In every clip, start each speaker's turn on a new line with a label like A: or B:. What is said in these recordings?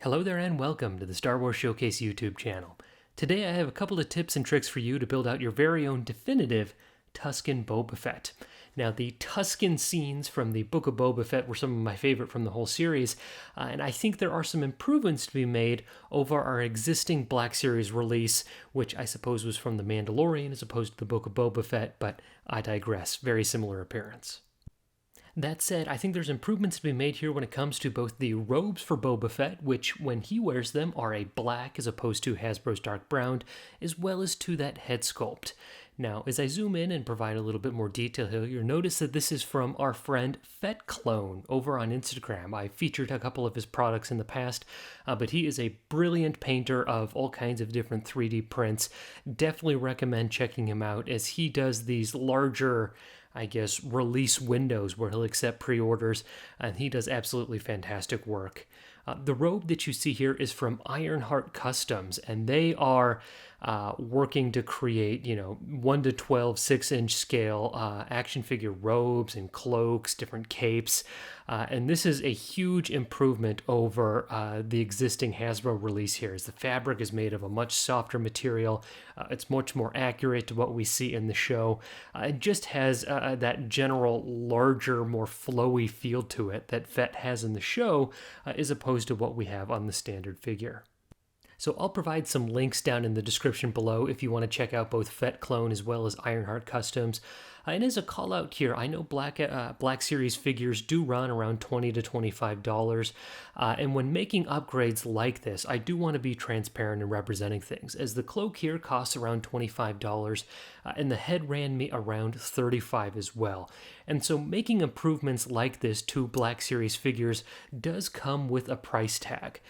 A: Hello there and welcome to the Star Wars Showcase YouTube channel. Today I have a couple of tips and tricks for you to build out your very own definitive Tusken Boba Fett. Now, the Tusken scenes from the Book of Boba Fett were some of my favorite from the whole series, and I think there are some improvements to be made over our existing Black Series release, which I suppose was from The Mandalorian as opposed to the Book of Boba Fett, but I digress. Very similar appearance. That said, I think there's improvements to be made here when it comes to both the robes for Boba Fett, which when he wears them are a black as opposed to Hasbro's dark brown, as well as to that head sculpt. Now, as I zoom in and provide a little bit more detail here, you'll notice that this is from our friend Fett Clone over on Instagram. I featured a couple of his products in the past, but he is a brilliant painter of all kinds of different 3D prints. Definitely recommend checking him out as he does these larger, release windows where he'll accept pre-orders, and he does absolutely fantastic work. The robe that you see here is from Ironheart Customs, and they are working to create, 1 to 12 6-inch scale action figure robes and cloaks, different capes, and this is a huge improvement over the existing Hasbro release here, as the fabric is made of a much softer material. It's much more accurate to what we see in the show. It just has that general larger, more flowy feel to it that Fett has in the show, as opposed to what we have on the standard figure. So I'll provide some links down in the description below if you want to check out both Fett Clone as well as Ironheart Customs. And as a call out here, I know Black Series figures do run around $20 to $25, and when making upgrades like this, I do want to be transparent in representing things, as the cloak here costs around $25, and the head ran me around $35 as well. And so making improvements like this to Black Series figures does come with a price tag.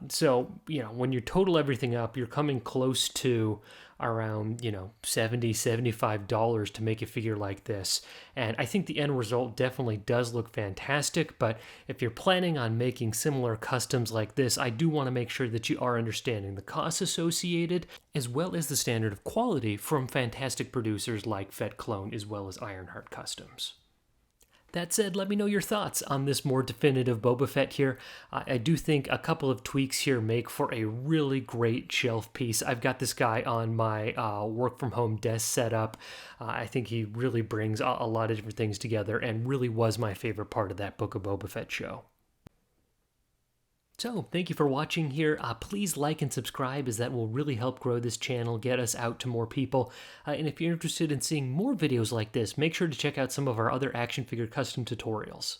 A: So, when you total everything up, you're coming close to around, $70, $75 to make a figure like this. And I think the end result definitely does look fantastic, but if you're planning on making similar customs like this, I do want to make sure that you are understanding the costs associated, as well as the standard of quality from fantastic producers like Fett Clone as well as Ironheart Customs. That said, let me know your thoughts on this more definitive Boba Fett here. I do think a couple of tweaks here make for a really great shelf piece. I've got this guy on my work-from-home desk setup. I think he really brings a lot of different things together and really was my favorite part of that Book of Boba Fett show. So, thank you for watching here. Please like and subscribe, as that will really help grow this channel, get us out to more people. And if you're interested in seeing more videos like this, make sure to check out some of our other action figure custom tutorials.